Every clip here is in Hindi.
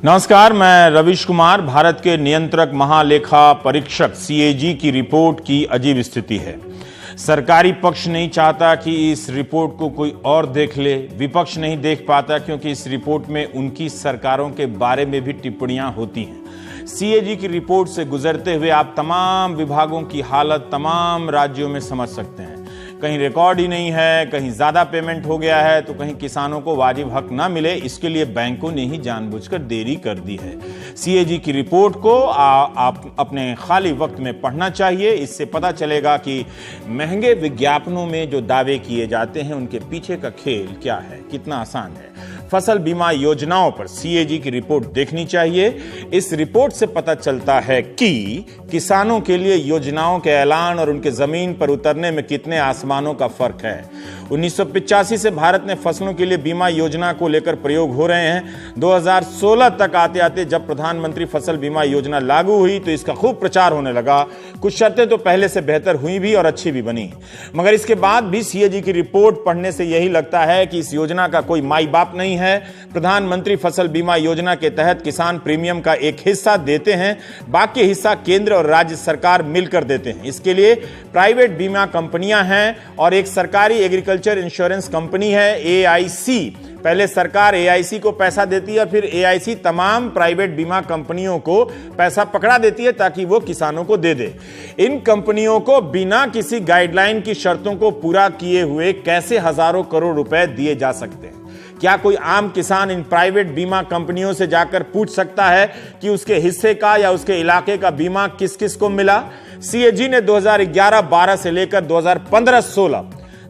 नमस्कार, मैं रविश कुमार। भारत के नियंत्रक महालेखा परीक्षक सीएजी की रिपोर्ट की अजीब स्थिति है। सरकारी पक्ष नहीं चाहता कि इस रिपोर्ट को कोई और देख ले, विपक्ष नहीं देख पाता क्योंकि इस रिपोर्ट में उनकी सरकारों के बारे में भी टिप्पणियां होती हैं। सीएजी की रिपोर्ट से गुजरते हुए आप तमाम विभागों की हालत तमाम राज्यों में समझ सकते हैं। कहीं रिकॉर्ड ही नहीं है, कहीं ज्यादा पेमेंट हो गया है, तो कहीं किसानों को वाजिब हक ना मिले, इसके लिए बैंकों ने ही जानबूझकर देरी कर दी है। सीएजी की रिपोर्ट को आप अपने खाली वक्त में पढ़ना चाहिए। इससे पता चलेगा कि महंगे विज्ञापनों में जो दावे किए जाते हैं उनके पीछे का खेल क्या है, कितना आसान है। फसल बीमा योजनाओं पर सीएजी की रिपोर्ट देखनी चाहिए। इस रिपोर्ट से पता चलता है कि किसानों के लिए योजनाओं के ऐलान और उनके जमीन पर उतरने में कितने आसमानों का फर्क है। 1985 से भारत में फसलों के लिए बीमा योजना को लेकर प्रयोग हो रहे हैं। 2016 तक आते आते जब प्रधानमंत्री फसल बीमा योजना लागू हुई तो इसका खूब प्रचार होने लगा। कुछ शर्तें तो पहले से बेहतर हुई भी और अच्छी भी बनी, मगर इसके बाद भी सीएजी की रिपोर्ट पढ़ने से यही लगता है कि इस योजना का कोई माई बाप नहीं है। प्रधानमंत्री फसल बीमा योजना के तहत किसान प्रीमियम का एक हिस्सा देते हैं, बाकी हिस्सा केंद्र और राज्य सरकार मिलकर देते हैं। इसके लिए प्राइवेट बीमा कंपनियां हैं और एक सरकारी एग्रीकल्चर इंश्योरेंस कंपनी है एआईसी। पहले सरकार एआईसी को पैसा देती है और फिर एआईसी तमाम प्राइवेट बीमा कंपनियों को पैसा पकड़ा देती है ताकि वो किसानों को दे दे। इन कंपनियों को बिना किसी गाइडलाइन की शर्तों को पूरा किए हुए कैसे हजारों करोड़ रुपए दिए जा सकते हैं? क्या कोई आम किसान इन प्राइवेट बीमा कंपनियों से जाकर पूछ सकता है कि उसके हिस्से का या उसके इलाके का बीमा किस किस को मिला? सीएजी ने 2011-12 से लेकर 2015-16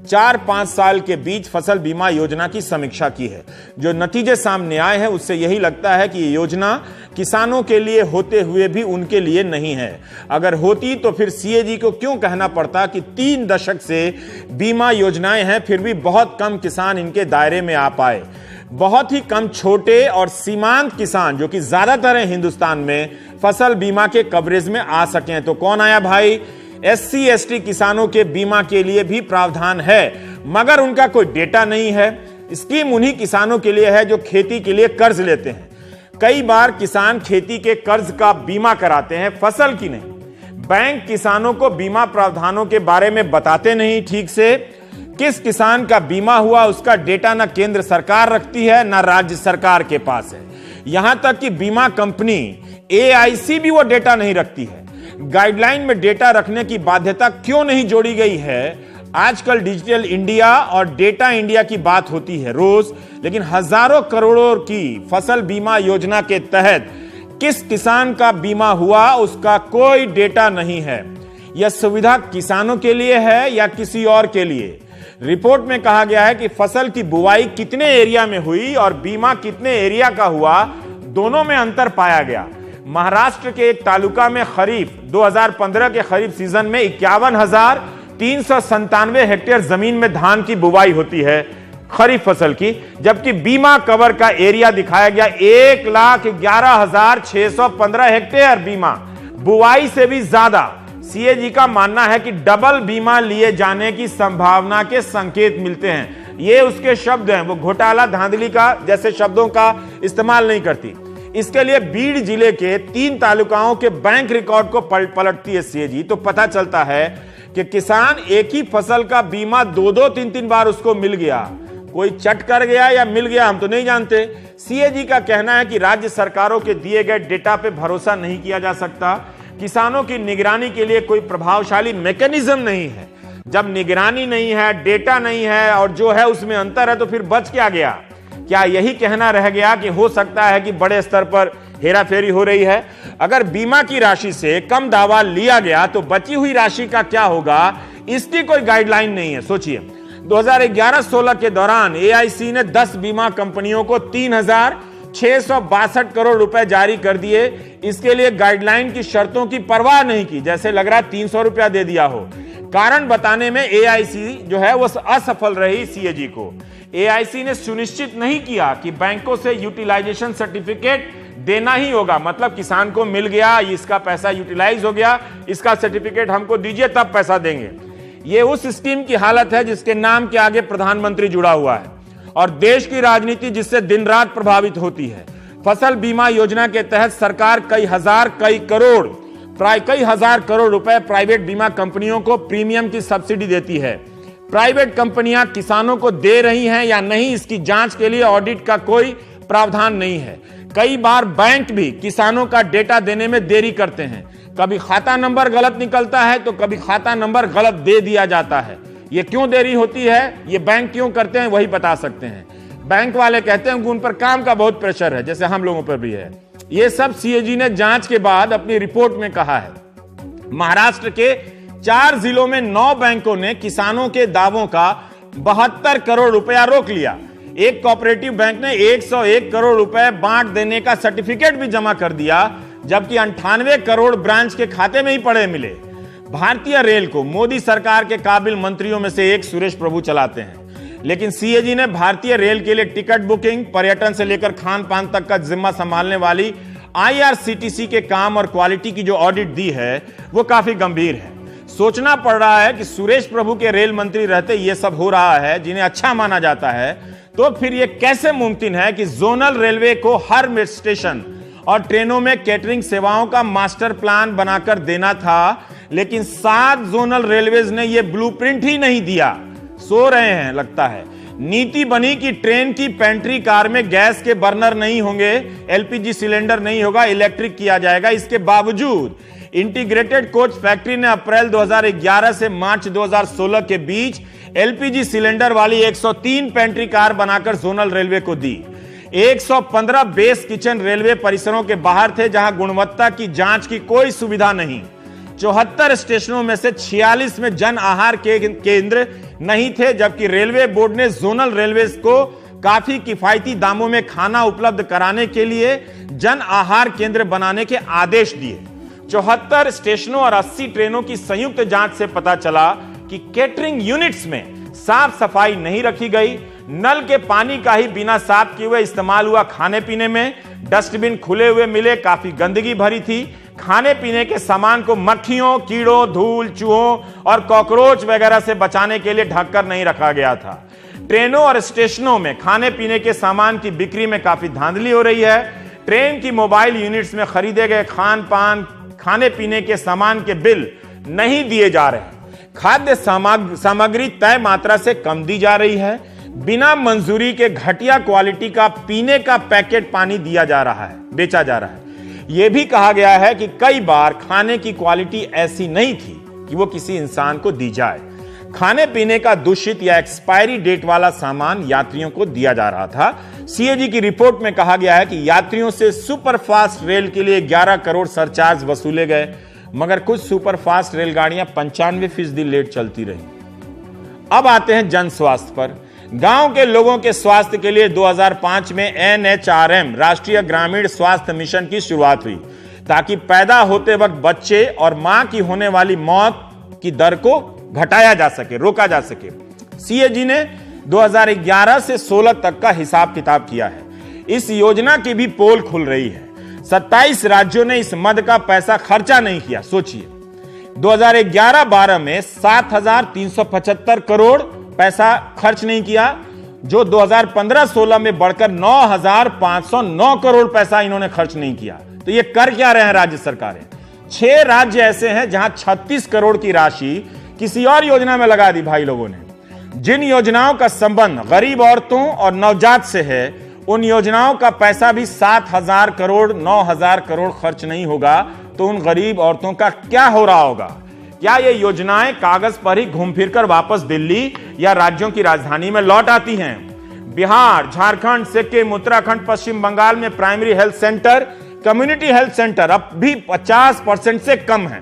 4-5 साल के बीच फसल बीमा योजना की समीक्षा की है। जो नतीजे सामने आए हैं उससे यही लगता है कि ये योजना किसानों के लिए होते हुए भी उनके लिए नहीं है। अगर होती तो फिर सीएजी को क्यों कहना पड़ता कि 3 दशक से बीमा योजनाएं हैं फिर भी बहुत कम किसान इनके दायरे में आ पाए। बहुत ही कम छोटे और सीमांत किसान, जो कि ज्यादातर हैं हिंदुस्तान में, फसल बीमा के कवरेज में आ सके। तो कौन आया भाई? एससी एसटी किसानों के बीमा के लिए भी प्रावधान है, मगर उनका कोई डेटा नहीं है। स्कीम उन्हीं किसानों के लिए है जो खेती के लिए कर्ज लेते हैं। कई बार किसान खेती के कर्ज का बीमा कराते हैं, फसल की नहीं। बैंक किसानों को बीमा प्रावधानों के बारे में बताते नहीं ठीक से। किस किसान का बीमा हुआ उसका डेटा ना केंद्र सरकार रखती है ना राज्य सरकार के पास है। यहां तक कि बीमा कंपनी एआईसी भी वो डेटा नहीं रखती है। गाइडलाइन में डेटा रखने की बाध्यता क्यों नहीं जोड़ी गई है? आजकल डिजिटल इंडिया और डेटा इंडिया की बात होती है रोज, लेकिन हजारों करोड़ों की फसल बीमा योजना के तहत किस किसान का बीमा हुआ उसका कोई डेटा नहीं है। यह सुविधा किसानों के लिए है या किसी और के लिए? रिपोर्ट में कहा गया है कि फसल की बुआई कितने एरिया में हुई और बीमा कितने एरिया का हुआ, दोनों में अंतर पाया गया। महाराष्ट्र के एक तालुका में खरीफ 2015 के खरीफ सीजन में 51,397 हेक्टेयर जमीन में धान की बुवाई होती है खरीफ फसल की, जबकि बीमा कवर का एरिया दिखाया गया 1,11,615 हेक्टेयर बीमा बुवाई से भी ज्यादा। सीएजी का मानना है कि डबल बीमा लिए जाने की संभावना के संकेत मिलते हैं। ये उसके शब्द हैं, वो घोटाला धांधली का जैसे शब्दों का इस्तेमाल नहीं करती। इसके लिए बीड जिले के 3 तालुकाओं के बैंक रिकॉर्ड को पलटती है सीएजी, तो पता चलता है कि किसान एक ही फसल का बीमा 2-2, 3-3 बार उसको मिल गया। कोई चट कर गया या मिल गया हम तो नहीं जानते। सीएजी का कहना है कि राज्य सरकारों के दिए गए डेटा पे भरोसा नहीं किया जा सकता। किसानों की निगरानी के लिए कोई प्रभावशाली मैकेनिज्म नहीं है। जब निगरानी नहीं है, डेटा नहीं है और जो है उसमें अंतर है, तो फिर बच क्या गया? क्या यही कहना रह गया कि हो सकता है कि बड़े स्तर पर हेराफेरी हो रही है? अगर बीमा की राशि से कम दावा लिया गया तो बची हुई राशि का क्या होगा, इसकी कोई गाइडलाइन नहीं है। सोचिए, 2011-16 के दौरान एआईसी ने 10 बीमा कंपनियों को 3,662 करोड़ रुपए जारी कर दिए। इसके लिए गाइडलाइन की शर्तों की परवाह नहीं की, जैसे लग रहा है 300 रुपया दे दिया हो। कारण बताने में एआईसी जो है वो असफल रही सीएजी को। एआईसी ने सुनिश्चित नहीं किया कि बैंकों से यूटिलाइजेशन सर्टिफिकेट देना ही होगा, मतलब किसान को मिल गया, इसका पैसा यूटिलाइज हो गया, इसका सर्टिफिकेट हमको दीजिए तब पैसा देंगे। ये उस स्कीम की हालत है जिसके नाम के आगे प्रधानमंत्री जुड़ा हुआ है और देश की राजनीति जिससे दिन रात प्रभावित होती है। फसल बीमा योजना के तहत सरकार कई हजार करोड़ रुपए प्राइवेट बीमा कंपनियों को प्रीमियम की सब्सिडी देती है। प्राइवेट कंपनियां किसानों को दे रही हैं या नहीं, इसकी जांच के लिए ऑडिट का कोई प्रावधान नहीं है। कई बार बैंक भी किसानों का डेटा देने में देरी करते हैं। कभी खाता नंबर गलत निकलता है तो कभी खाता नंबर गलत दे दिया जाता है। ये क्यों देरी होती है, ये बैंक क्यों करते हैं, वही बता सकते हैं। बैंक वाले कहते हैं कि उन पर काम का बहुत प्रेशर है, जैसे हम लोगों पर भी है। ये सब सीएजी ने जांच के बाद अपनी रिपोर्ट में कहा है। महाराष्ट्र के 4 जिलों में 9 बैंकों ने किसानों के दावों का 72 करोड़ रुपया रोक लिया। एक कोऑपरेटिव बैंक ने 101 करोड़ रुपए बांट देने का सर्टिफिकेट भी जमा कर दिया, जबकि 98 करोड़ ब्रांच के खाते में ही पड़े मिले। भारतीय रेल को मोदी सरकार के काबिल मंत्रियों में से एक सुरेश प्रभु चलाते हैं, लेकिन सीएजी ने भारतीय रेल के लिए टिकट बुकिंग, पर्यटन से लेकर खान पान तक का जिम्मा संभालने वाली आईआरसीटीसी के काम और क्वालिटी की जो ऑडिट दी है वो काफी गंभीर है। सोचना पड़ रहा है कि सुरेश प्रभु के रेल मंत्री रहते ये सब हो रहा है, जिन्हें अच्छा माना जाता है, तो फिर यह कैसे मुमकिन है कि जोनल रेलवे को हर स्टेशन और ट्रेनों में कैटरिंग सेवाओं का मास्टर प्लान बनाकर देना था, लेकिन 7 जोनल रेलवेज ने यह ब्लूप्रिंट ही नहीं दिया। सो रहे हैं लगता है। नीति बनी कि ट्रेन की पेंट्री कार में गैस के बर्नर नहीं होंगे, एलपीजी सिलेंडर नहीं होगा, इलेक्ट्रिक किया जाएगा। इसके बावजूद इंटीग्रेटेड कोच फैक्ट्री ने अप्रैल 2011 से मार्च 2016 के बीच एलपीजी सिलेंडर वाली 103 पेंट्री कार बनाकर जोनल रेलवे को दी। 115 बेस किचन रेलवे परिसरों के बाहर थे, जहां गुणवत्ता की जांच की कोई सुविधा नहीं। 74 स्टेशनों में से 46 में जन आहार के केंद्र नहीं थे, जबकि रेलवे बोर्ड ने जोनल रेलवे को काफी किफायती दामों में खाना उपलब्ध कराने के लिए जन आहार केंद्र बनाने के आदेश दिए। 74 स्टेशनों और 80 ट्रेनों की संयुक्त जांच से पता चला कि कैटरिंग यूनिट्स में साफ सफाई नहीं रखी गई। नल के पानी का ही बिना साफ किए हुए इस्तेमाल हुआ खाने पीने में। डस्टबिन खुले हुए मिले, काफी गंदगी भरी थी। खाने पीने के सामान को मक्खियों, कीड़ों, धूल, चूहों और कॉकरोच वगैरह से बचाने के लिए ढककर नहीं रखा गया था। ट्रेनों और स्टेशनों में खाने पीने के सामान की बिक्री में काफी धांधली हो रही है। ट्रेन की मोबाइल यूनिट्स में खरीदे गए खाने पीने के सामान के बिल नहीं दिए जा रहे। खाद्य सामग्री तय मात्रा से कम दी जा रही है। बिना मंजूरी के घटिया क्वालिटी का पीने का पैकेट पानी दिया जा रहा है, बेचा जा रहा है। यह भी कहा गया है कि कई बार खाने की क्वालिटी ऐसी नहीं थी कि वो किसी इंसान को दी जाए। खाने पीने का दूषित या एक्सपायरी डेट वाला सामान यात्रियों को दिया जा रहा था। सीएजी की रिपोर्ट में कहा गया है कि यात्रियों से सुपरफास्ट रेल के लिए 11 करोड़ सरचार्ज वसूले गए, मगर कुछ सुपरफास्ट रेलगाड़ियां 95% लेट चलती रही। अब आते हैं जन स्वास्थ्य पर। गांव के लोगों के स्वास्थ्य के लिए 2005 में एनएचआरएम राष्ट्रीय ग्रामीण स्वास्थ्य मिशन की शुरुआत हुई, ताकि पैदा होते वक्त बच्चे और मां की होने वाली मौत की दर को घटाया जा सके, रोका जा सके। सीएजी ने 2011 से 16 तक का हिसाब किताब किया है। इस योजना की भी पोल खुल रही है। 27 राज्यों ने इस मद का पैसा खर्चा नहीं किया। सोचिए, 2011-12 में 7,375 करोड़ पैसा खर्च नहीं किया, जो 2015-16 में बढ़कर 9,509 करोड़ पैसा इन्होंने खर्च नहीं किया। तो ये कर क्या रहे हैं राज्य सरकारें? 6 राज्य ऐसे हैं जहां 36 करोड़ की राशि किसी और योजना में लगा दी भाई लोगों ने। जिन योजनाओं का संबंध गरीब औरतों और नवजात से है, उन योजनाओं का पैसा भी 7,000 करोड़ 9,000 करोड़ खर्च नहीं होगा, तो उन गरीब औरतों का क्या हो रहा होगा? क्या ये योजनाएं कागज पर ही घूम फिरकर वापस दिल्ली या राज्यों की राजधानी में लौट आती हैं? बिहार, झारखंड, सिक्किम, उत्तराखंड, पश्चिम बंगाल में primary health centre, community health centre अब भी 50% से कम है।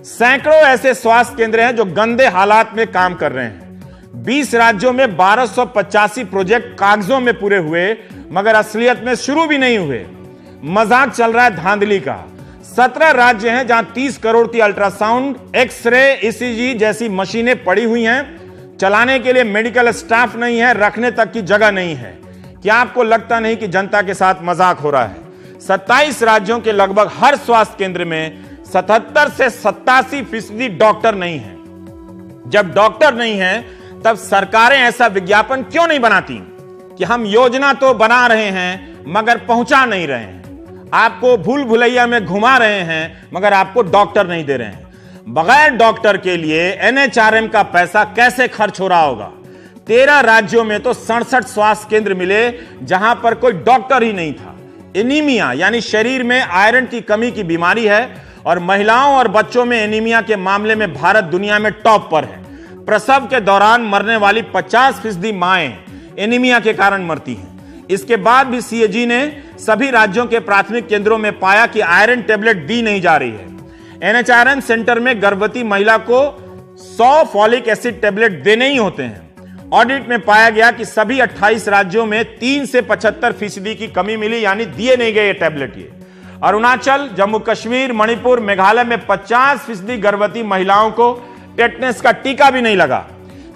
सैकड़ों ऐसे स्वास्थ्य केंद्र हैं जो गंदे हालात में काम कर रहे हैं। 20 राज्यों में 1285 प्रोजेक्ट कागजों में पूरे हुए, मगर असलियत में शुरू भी नहीं हुए। मजाक चल रहा है धांधली का। 17 राज्य हैं जहां 30 करोड़ की अल्ट्रासाउंड, एक्सरे, ईसीजी जैसी मशीनें पड़ी हुई हैं। चलाने के लिए मेडिकल स्टाफ नहीं है, रखने तक की जगह नहीं है। क्या आपको लगता नहीं कि जनता के साथ मजाक हो रहा है? 27 राज्यों के लगभग हर स्वास्थ्य केंद्र में 77 से 87% डॉक्टर नहीं है। जब डॉक्टर नहीं है, तब सरकारें ऐसा विज्ञापन क्यों नहीं बनाती कि हम योजना तो बना रहे हैं, मगर पहुंचा नहीं रहे हैं। आपको भूल भुलैया में घुमा रहे हैं मगर आपको डॉक्टर नहीं दे रहे हैं। बगैर डॉक्टर के लिए एनएचआरएम का पैसा कैसे खर्च हो रहा होगा। 13 राज्यों में तो 67 स्वास्थ्य केंद्र मिले जहां पर कोई डॉक्टर ही नहीं था। एनीमिया यानी शरीर में आयरन की कमी की बीमारी है और महिलाओं और बच्चों में एनीमिया के मामले में भारत दुनिया में टॉप पर है। प्रसव के दौरान मरने वाली 50% माएं एनीमिया के कारण मरती हैं। इसके बाद भी सीएजी ने सभी राज्यों के प्राथमिक केंद्रों में पाया कि आयरन टेबलेट दी नहीं जा रही है। एनएचआरएम सेंटर में गर्भवती महिला को 100 फॉलिक एसिड टेबलेट देने ही होते हैं। ऑडिट में पाया गया कि सभी 28 राज्यों में 3 से 75% की कमी मिली, यानी दिए नहीं गए ये टेबलेट। ये अरुणाचल, जम्मू कश्मीर, मणिपुर, मेघालय में 50% गर्भवती महिलाओं को टेटनस का टीका भी नहीं लगा।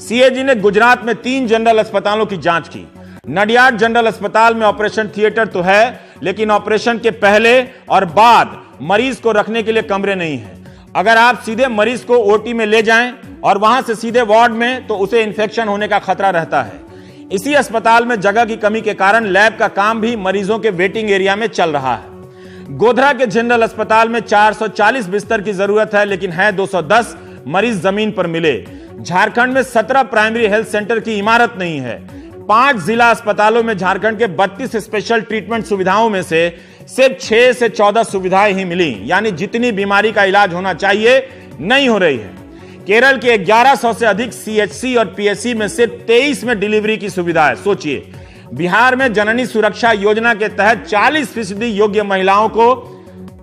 सीएजी ने गुजरात में 3 जनरल अस्पतालों की जांच की। नडियाड जनरल अस्पताल में ऑपरेशन थिएटर तो है, लेकिन ऑपरेशन के पहले और बाद मरीज को रखने के लिए कमरे नहीं है। अगर आप सीधे मरीज को ओटी में ले जाएं और वहां से सीधे वार्ड में, तो उसे इन्फेक्शन होने का खतरा रहता है। इसी अस्पताल में जगह की कमी के कारण लैब का काम भी मरीजों के वेटिंग एरिया में चल रहा है। गोधरा के जनरल अस्पताल में 440 बिस्तर की जरूरत है, लेकिन है 210 मरीज जमीन पर मिले। झारखंड में 17 प्राइमरी हेल्थ सेंटर की इमारत नहीं है। 5 जिला अस्पतालों में झारखंड के 32 स्पेशल ट्रीटमेंट सुविधाओं में से सिर्फ 6 से 14 सुविधाएं ही मिली, यानी जितनी बीमारी का इलाज होना चाहिए नहीं हो रही है। केरल के 1100 से अधिक सीएचसी और पीएचसी में सिर्फ 23 में डिलीवरी की सुविधा है। सोचिए, बिहार में जननी सुरक्षा योजना के तहत 40% योग्य महिलाओं को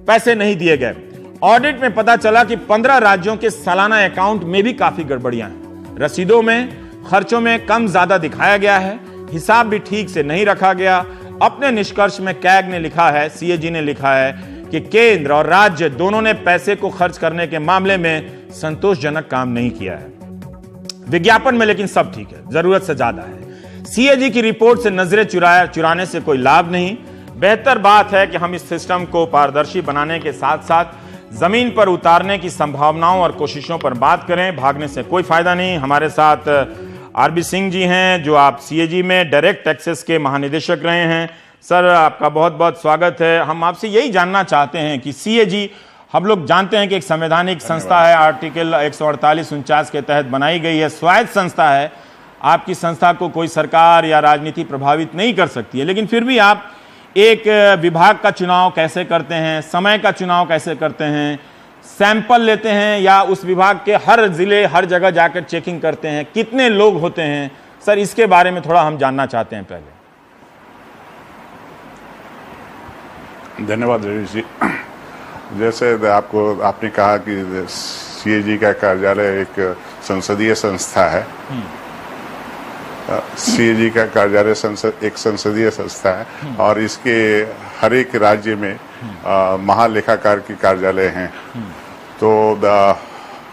पैसे नहीं दिए गए। ऑडिट में पता चला कि 15 राज्यों के सालाना अकाउंट में भी काफी गड़बड़ियां हैं। रसीदों में खर्चों में कम ज्यादा दिखाया गया है, हिसाब भी ठीक से नहीं रखा गया। अपने निष्कर्ष में कैग ने लिखा है, सीएजी ने लिखा है कि केंद्र और राज्य दोनों ने पैसे को खर्च करने के मामले में संतोषजनक काम नहीं किया है। विज्ञापन में लेकिन सब ठीक है, जरूरत से ज्यादा है। सीएजी की रिपोर्ट से नजरें चुराने से कोई लाभ नहीं। बेहतर बात है कि हम इस सिस्टम को पारदर्शी बनाने के साथ साथ जमीन पर उतारने की संभावनाओं और कोशिशों पर बात करें। भागने से कोई फायदा नहीं। हमारे साथ आरबी सिंह जी हैं, जो आप सीएजी में डायरेक्ट टैक्सेस के महानिदेशक रहे हैं। सर, आपका बहुत बहुत स्वागत है। हम आपसे यही जानना चाहते हैं कि सीएजी, हम लोग जानते हैं कि एक संवैधानिक संस्था है, आर्टिकल 148-49 के तहत बनाई गई है, स्वायत्त संस्था है। आपकी संस्था को कोई सरकार या राजनीति प्रभावित नहीं कर सकती है, लेकिन फिर भी आप एक विभाग का चुनाव कैसे करते हैं, समय का चुनाव कैसे करते हैं, सैंपल लेते हैं या उस विभाग के हर जिले हर जगह जाकर चेकिंग करते हैं, कितने लोग होते हैं? सर, इसके बारे में थोड़ा हम जानना चाहते हैं पहले। धन्यवाद रवि जी। जैसे आपने कहा कि सीएजी का कार्यालय एक संसदीय संस्था है। सीएजी का कार्यालय एक संसदीय संस्था है और इसके हर एक राज्य में महालेखाकार के कार्यालय हैं। तो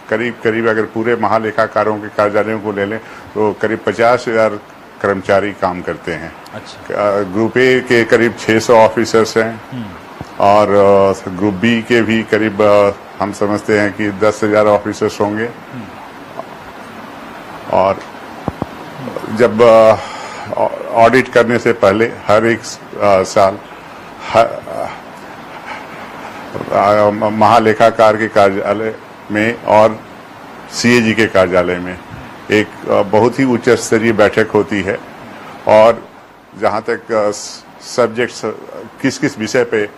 करीब अगर पूरे महालेखाकारों के कार्यालयों को ले लें तो करीब 50,000 कर्मचारी काम करते हैं। अच्छा। ग्रुप ए के करीब 600 ऑफिसर्स हैं और ग्रुप बी के भी करीब हम समझते हैं कि 10,000 ऑफिसर्स होंगे। और जब ऑडिट करने से पहले हर एक साल महालेखाकार के कार्यालय में और सीएजी के कार्यालय में एक बहुत ही उच्च स्तरीय बैठक होती है और जहाँ तक सब्जेक्ट्स किस किस विषय पे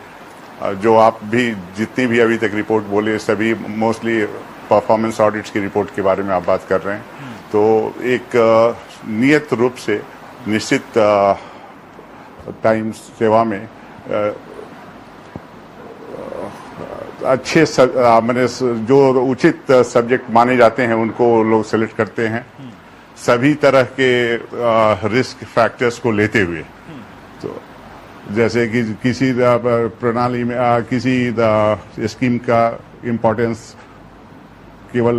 जो आप भी जितनी भी अभी तक रिपोर्ट बोले सभी मोस्टली परफॉर्मेंस ऑडिट्स की रिपोर्ट के बारे में आप बात कर रहे हैं। तो एक नियत रूप से निश्चित टाइम सेवा में अच्छे मैंने जो उचित सब्जेक्ट माने जाते हैं उनको लोग सेलेक्ट करते हैं, सभी तरह के रिस्क फैक्टर्स को लेते हुए। तो जैसे कि किसी प्रणाली में किसी स्कीम का इम्पोर्टेंस केवल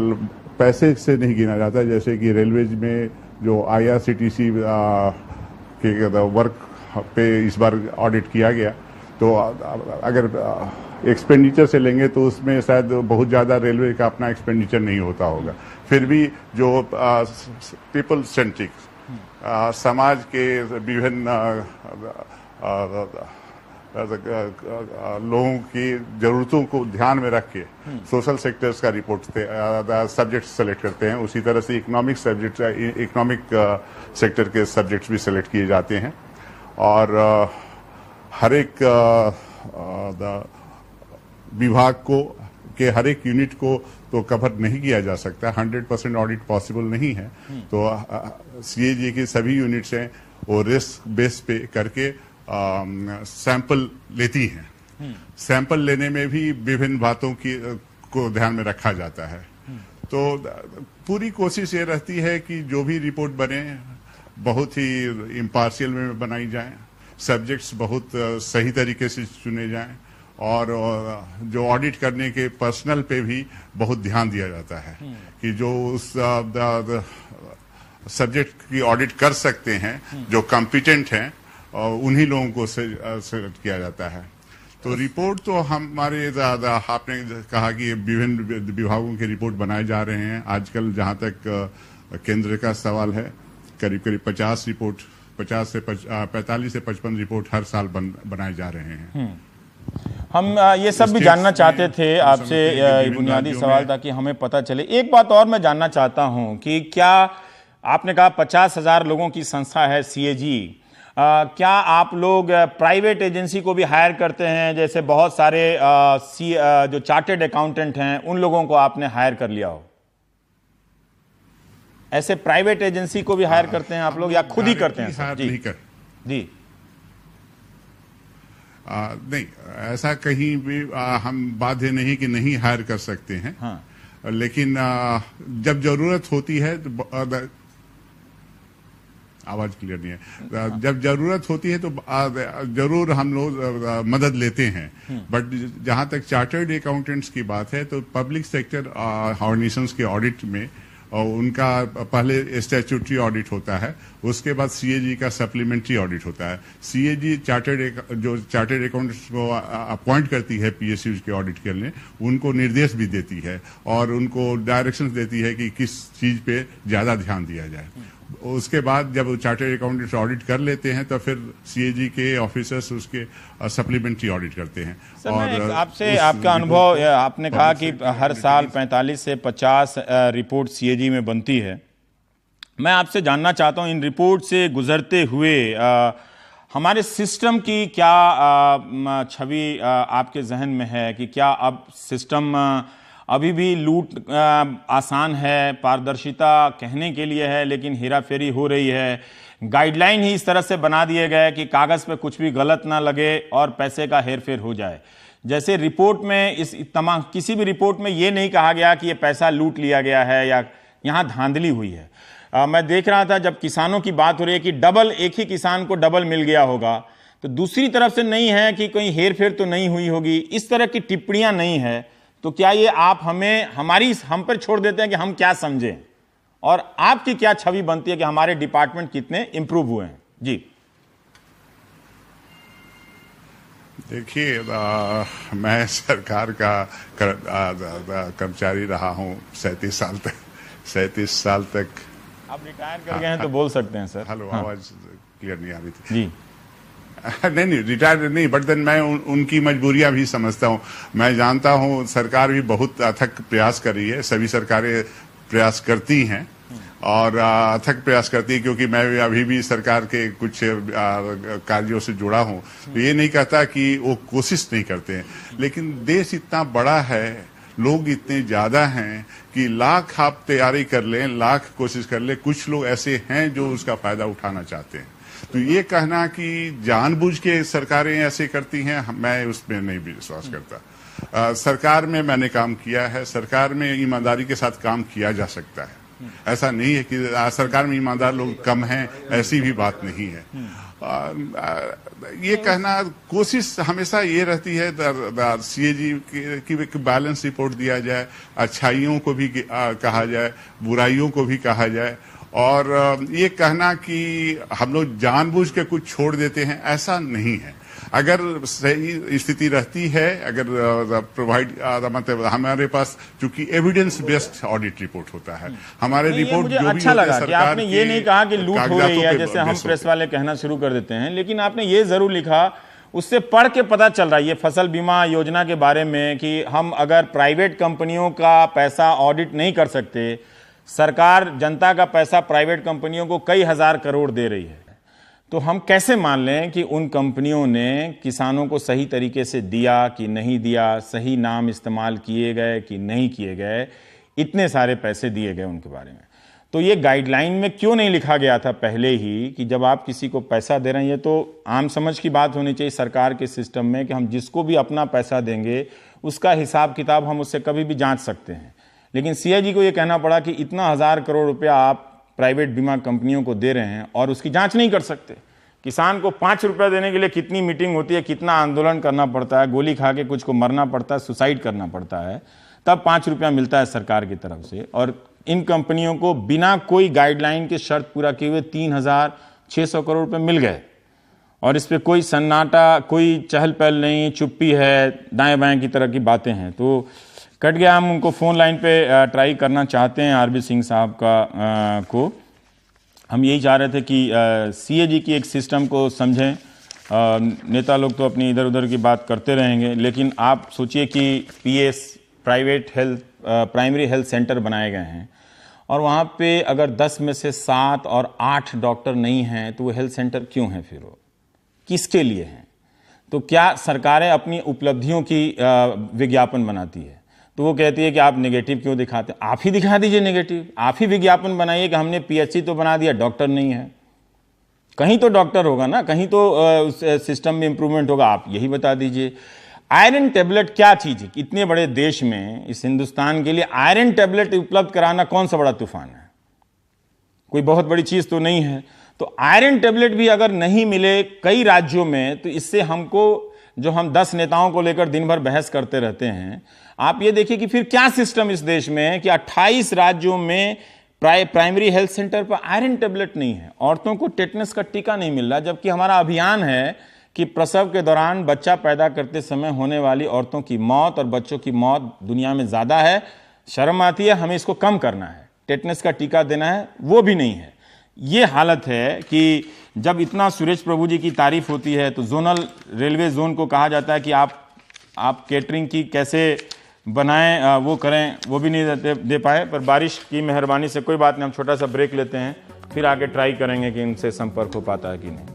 पैसे से नहीं गिना जाता। जैसे कि रेलवेज में जो आईआरसीटीसी के वर्क पे इस बार ऑडिट किया गया, तो अगर एक्सपेंडिचर से लेंगे तो उसमें शायद बहुत ज़्यादा रेलवे का अपना एक्सपेंडिचर नहीं होता होगा। फिर भी जो पीपल सेंट्रिक समाज के विभिन्न लोगों की जरूरतों को ध्यान में रख के सोशल सेक्टर्स का रिपोर्ट सब्जेक्ट सेलेक्ट करते हैं। उसी तरह से इकोनॉमिक सेक्टर के सब्जेक्ट्स भी सेलेक्ट किए जाते हैं और हर एक विभाग को के हर एक यूनिट को तो कवर नहीं किया जा सकता, 100% ऑडिट पॉसिबल नहीं है। तो सीएजी की सभी यूनिट्स हैं वो रिस्क बेस पे करके सैंपल लेती हैं। सैंपल लेने में भी विभिन्न बातों को ध्यान में रखा जाता है। तो पूरी कोशिश ये रहती है कि जो भी रिपोर्ट बने बहुत ही इम्पार्शियल में बनाई जाए, सब्जेक्ट्स बहुत सही तरीके से चुने जाएं और जो ऑडिट करने के पर्सनल पे भी बहुत ध्यान दिया जाता है कि जो उस सब्जेक्ट की ऑडिट कर सकते हैं, जो कॉम्पिटेंट हैं, उन्हीं लोगों को सेलेक्ट किया जाता है। तो रिपोर्ट तो हमारे आपने कहा कि विभिन्न विभागों के रिपोर्ट बनाए जा रहे हैं। आजकल जहां तक केंद्र का सवाल है, करीब करीब 45 से 55 रिपोर्ट हर साल बनाए जा रहे हैं। हम ये सब भी जानना चाहते थे आपसे, बुनियादी सवाल ताकि हमें पता चले। एक बात और मैं जानना चाहता हूं कि क्या आपने कहा 50,000 लोगों की संस्था है सीएजी, क्या आप लोग प्राइवेट एजेंसी को भी हायर करते हैं? जैसे बहुत सारे जो चार्टेड अकाउंटेंट हैं उन लोगों को आपने हायर कर लिया हो, ऐसे प्राइवेट एजेंसी को भी हायर करते हैं आप लोग या खुद ही करते हैं? सर जी नहीं, ऐसा कहीं भी हम बाध्य नहीं कि नहीं हायर कर सकते हैं। हाँ। लेकिन जब जरूरत होती है तो आवाज क्लियर नहीं है। जब जरूरत होती है तो जरूर हम लोग मदद लेते हैं। बट जहां तक चार्टर्ड अकाउंटेंट्स की बात है तो पब्लिक सेक्टर ऑर्गेनाइजेशंस के ऑडिट में और उनका पहले स्टैट्यूटरी ऑडिट होता है, उसके बाद सीएजी का सप्लीमेंट्री ऑडिट होता है। सीएजी चार्टर्ड अकाउंटेंट्स को अपॉइंट करती है पीएसयू के ऑडिट के लिए, उनको निर्देश भी देती है और उनको डायरेक्शंस देती है कि किस चीज पे ज्यादा ध्यान दिया जाए। उसके बाद जब चार्टर्ड अकाउंटेंट्स ऑडिट कर लेते हैं तो फिर सीएजी के ऑफिसर्स उसके सप्लीमेंट्री ऑडिट करते हैं। सर, और आपसे आपका अनुभव, आपने कहा कि हर साल 45 से 50 रिपोर्ट सीएजी में बनती है। मैं आपसे जानना चाहता हूं इन रिपोर्ट से गुजरते हुए हमारे सिस्टम की क्या छवि आपके जहन में है कि क्या अब सिस्टम अभी भी लूट आसान है, पारदर्शिता कहने के लिए है लेकिन हेराफेरी हो रही है, गाइडलाइन ही इस तरह से बना दिए गए कि कागज पे कुछ भी गलत ना लगे और पैसे का हेरफेर हो जाए? जैसे रिपोर्ट में किसी भी रिपोर्ट में ये नहीं कहा गया कि ये पैसा लूट लिया गया है या यहाँ धांधली हुई है। मैं देख रहा था जब किसानों की बात हो रही है कि डबल, एक ही किसान को डबल मिल गया होगा, तो दूसरी तरफ से नहीं है कि कहीं हेरफेर तो नहीं हुई होगी, इस तरह की टिप्पणियां नहीं है। तो क्या ये आप हम पर छोड़ देते हैं कि हम क्या समझें, और आपकी क्या छवि बनती है कि हमारे डिपार्टमेंट कितने इंप्रूव हुए हैं? जी देखिए, मैं सरकार का कर्मचारी रहा हूं 37 साल तक। आप रिटायर कर गए हैं तो बोल सकते हैं सर। हेलो, आवाज क्लियर नहीं आ रही थी जी। नहीं, रिटायर नहीं, बट देन मैं उनकी मजबूरियां भी समझता हूं। मैं जानता हूं सरकार भी बहुत अथक प्रयास कर रही है, सभी सरकारें प्रयास करती हैं और अथक प्रयास करती है, क्योंकि मैं अभी भी सरकार के कुछ कार्यों से जुड़ा हूं। तो ये नहीं कहता कि वो कोशिश नहीं करते हैं, लेकिन देश इतना बड़ा है, लोग इतने ज्यादा हैं कि लाख आप तैयारी कर लें, लाख कोशिश कर लें, कुछ लोग ऐसे हैं जो उसका फायदा उठाना चाहते हैं। तो ये कहना कि जानबूझ के सरकारें ऐसे करती हैं, मैं उसमें नहीं भी विश्वास करता। सरकार में मैंने काम किया है, सरकार में ईमानदारी के साथ काम किया जा सकता है। ऐसा नहीं है कि सरकार में ईमानदार लोग कम हैं, ऐसी भी बात नहीं है। ये कहना, कोशिश हमेशा ये रहती है सीएजी की बैलेंस रिपोर्ट दिया जाए, अच्छाइयों को भी कहा जाए, बुराइयों को भी कहा जाए, और ये कहना कि हम लोग जानबूझ के कुछ छोड़ देते हैं, ऐसा नहीं है। अगर सही स्थिति रहती है, अगर प्रोवाइड मतलब हमारे पास चूंकि एविडेंस बेस्ड ऑडिट रिपोर्ट होता है, हमारे रिपोर्ट मुझे जो भी अच्छा लगा कि सरकार आपने ये नहीं कहा कि लूट हो रही है, जैसे हम बेस प्रेस वाले कहना शुरू कर देते हैं, लेकिन आपने ये जरूर लिखा, उससे पढ़ के पता चल रहा है ये फसल बीमा योजना के बारे में कि हम अगर प्राइवेट कंपनियों का पैसा ऑडिट नहीं कर सकते, सरकार जनता का पैसा प्राइवेट कंपनियों को कई हजार करोड़ दे रही है, तो हम कैसे मान लें कि उन कंपनियों ने किसानों को सही तरीके से दिया कि नहीं दिया, सही नाम इस्तेमाल किए गए कि नहीं किए गए, इतने सारे पैसे दिए गए उनके बारे में। तो ये गाइडलाइन में क्यों नहीं लिखा गया था पहले ही कि जब आप किसी को पैसा दे रहे हैं, ये तो आम समझ की बात होनी चाहिए सरकार के सिस्टम में कि हम जिसको भी अपना पैसा देंगे उसका हिसाब किताब हम उससे कभी भी जांच सकते हैं। लेकिन सीएजी को ये कहना पड़ा कि इतना 1000 करोड़ रुपया आप प्राइवेट बीमा कंपनियों को दे रहे हैं और उसकी जांच नहीं कर सकते। किसान को 5 रुपया देने के लिए कितनी मीटिंग होती है, कितना आंदोलन करना पड़ता है, गोली खा के कुछ को मरना पड़ता है, सुसाइड करना पड़ता है, तब 5 रुपया मिलता है सरकार की तरफ से। और इन कंपनियों को बिना कोई गाइडलाइन के शर्त पूरा किए हुए 3600 करोड़ रुपए मिल गए और इस पर कोई सन्नाटा, कोई चहल पहल नहीं, चुप्पी है, दाएं बाएं की तरह की बातें हैं। तो कट गया, हम उनको फोन लाइन पे ट्राई करना चाहते हैं आरबी सिंह साहब को। हम यही चाह रहे थे कि सीएजी की एक सिस्टम को समझें। नेता लोग तो अपनी इधर उधर की बात करते रहेंगे, लेकिन आप सोचिए कि पीएस प्राइमरी हेल्थ सेंटर बनाए गए हैं और वहाँ पे अगर 10 में से 7 और 8 डॉक्टर नहीं हैं तो वो हेल्थ सेंटर क्यों हैं? फिर वो किसके लिए हैं? तो क्या सरकारें अपनी उपलब्धियों की विज्ञापन बनाती है तो वो कहती है कि आप नेगेटिव क्यों दिखाते हैं? आप ही दिखा दीजिए नेगेटिव, आप ही विज्ञापन बनाइए कि हमने पीएचसी तो बना दिया, डॉक्टर नहीं है। कहीं तो डॉक्टर होगा ना, कहीं तो उस सिस्टम में इंप्रूवमेंट होगा, आप यही बता दीजिए। आयरन टेबलेट क्या चीज है? इतने बड़े देश में, इस हिंदुस्तान के लिए आयरन टेबलेट उपलब्ध कराना कौन सा बड़ा तूफान है? कोई बहुत बड़ी चीज तो नहीं है। तो आयरन टेबलेट भी अगर नहीं मिले कई राज्यों में, तो इससे हमको, जो हम 10 नेताओं को लेकर दिन भर बहस करते रहते हैं, आप ये देखिए कि फिर क्या सिस्टम इस देश में है कि 28 राज्यों में प्राइमरी हेल्थ सेंटर पर आयरन टेबलेट नहीं है, औरतों को टेटनस का टीका नहीं मिल रहा, जबकि हमारा अभियान है कि प्रसव के दौरान बच्चा पैदा करते समय होने वाली औरतों की मौत और बच्चों की मौत दुनिया में ज्यादा है। शर्म आती है, हमें इसको कम करना है, टेटनस का टीका देना है, वो भी नहीं है। ये हालत है कि जब इतना सुरेश प्रभु जी की तारीफ होती है तो जोनल रेलवे जोन को कहा जाता है कि आप केटरिंग की कैसे बनाएं, वो करें, वो भी नहीं दे पाए। पर बारिश की मेहरबानी से कोई बात नहीं, हम छोटा सा ब्रेक लेते हैं, फिर आगे ट्राई करेंगे कि इनसे संपर्क हो पाता है कि नहीं।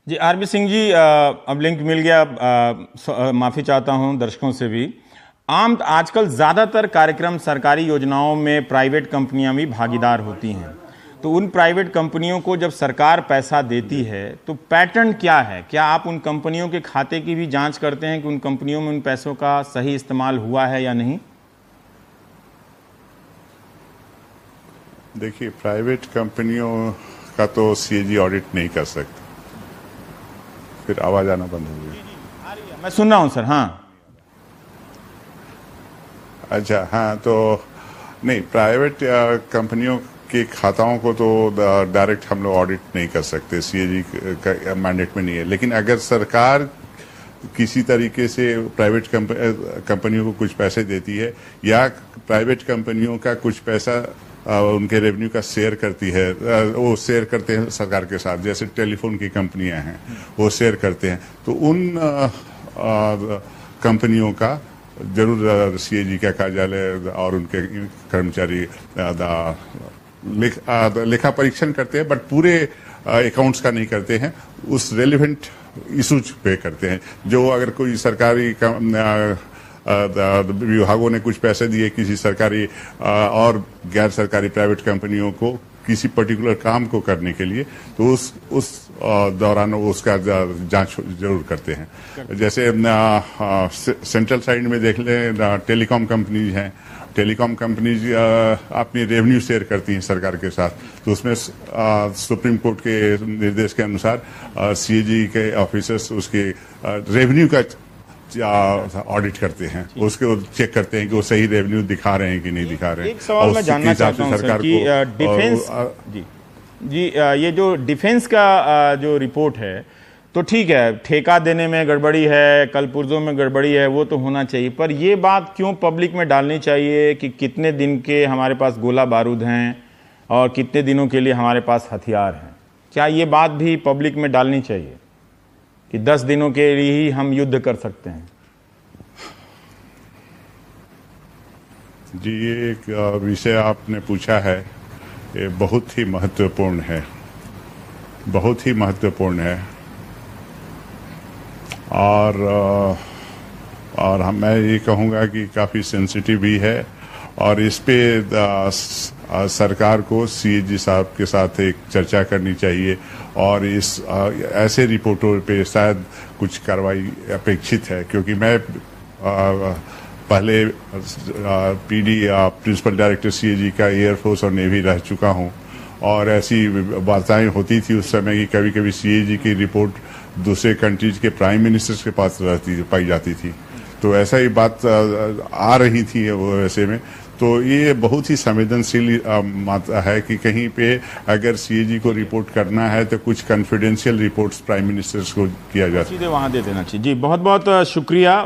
जी आरबी सिंह जी, अब लिंक मिल गया, माफी चाहता हूं दर्शकों से भी। आजकल ज्यादातर कार्यक्रम, सरकारी योजनाओं में प्राइवेट कंपनियां भी भागीदार होती हैं, तो उन प्राइवेट कंपनियों को जब सरकार पैसा देती है तो पैटर्न क्या है? क्या आप उन कंपनियों के खाते की भी जांच करते हैं कि उन कंपनियों में उन पैसों का सही इस्तेमाल हुआ है या नहीं? देखिए, प्राइवेट कंपनियों का तो सीएजी ऑडिट नहीं कर सकता। फिर आवाज आना बंद हो गई। मैं सुन रहा हूं सर। हाँ, अच्छा, हाँ, तो नहीं, प्राइवेट कंपनियों के खाताओं को तो डायरेक्ट हम लोग ऑडिट नहीं कर सकते, सीएजी का मैंडेट में नहीं है। लेकिन अगर सरकार किसी तरीके से प्राइवेट कंपनियों को कुछ पैसे देती है या प्राइवेट कंपनियों का कुछ पैसा उनके रेवेन्यू का शेयर करती है, वो शेयर करते हैं सरकार के साथ, जैसे टेलीफोन की कंपनियां हैं वो शेयर करते हैं, तो उन कंपनियों का जरूर सीएजी का कार्यालय और उनके कर्मचारी लेखा परीक्षण करते हैं, बट पूरे अकाउंट्स का नहीं करते हैं, उस रेलिवेंट इशूज पे करते हैं। जो अगर कोई सरकारी विभागों ने कुछ पैसे दिए किसी सरकारी और गैर सरकारी प्राइवेट कंपनियों को किसी पर्टिकुलर काम को करने के लिए, तो उस दौरान वो उसका जांच जरूर करते हैं। जैसे सेंट्रल साइड में देख लें, टेलीकॉम कंपनीज हैं, टेलीकॉम कंपनीज अपनी रेवेन्यू शेयर करती हैं सरकार के साथ, तो उसमें सुप्रीम कोर्ट के निर्देश के अनुसार सीएजी के ऑफिसर्स उसके रेवेन्यू का ऑडिट करते हैं, उसको चेक करते हैं कि वो सही रेवेन्यू दिखा रहे हैं कि नहीं दिखा रहे हैं। एक सवाल मैं जानना चाहता हूं सर कि डिफेंस जी ये जो डिफेंस का जो रिपोर्ट है, तो ठीक है, ठेका देने में गड़बड़ी है, कल पुर्जों में गड़बड़ी है, वो तो होना चाहिए, पर ये बात क्यों पब्लिक में डालनी चाहिए कि कितने दिन के हमारे पास गोला बारूद हैं और कितने दिनों के लिए हमारे पास हथियार हैं? क्या ये बात भी पब्लिक में डालनी चाहिए कि 10 दिनों के लिए ही हम युद्ध कर सकते हैं? जी, ये एक विषय आपने पूछा है, ये बहुत ही महत्वपूर्ण है, बहुत ही महत्वपूर्ण है। और मैं ये कहूँगा कि काफ़ी सेंसिटिव भी है, और इस पे सरकार को सीएजी साहब के साथ एक चर्चा करनी चाहिए, और इस ऐसे रिपोर्टों पे शायद कुछ कार्रवाई अपेक्षित है, क्योंकि मैं पहले पीडी प्रिंसिपल डायरेक्टर सीएजी का एयरफोर्स और नेवी रह चुका हूँ, और ऐसी वार्ताएं होती थी उस समय कि कभी कभी सीएजी की रिपोर्ट दूसरे कंट्रीज के प्राइम मिनिस्टर्स के पास पाई जाती थी, तो ऐसा ही बात आ रही थी वो वैसे में। तो ये बहुत ही संवेदनशील मात्रा है कि कहीं पे अगर सीएजी को रिपोर्ट करना है तो कुछ कॉन्फिडेंशियल रिपोर्ट्स प्राइम मिनिस्टर्स को किया जाता है, सीधे वहां दे देना चाहिए। जी बहुत बहुत शुक्रिया।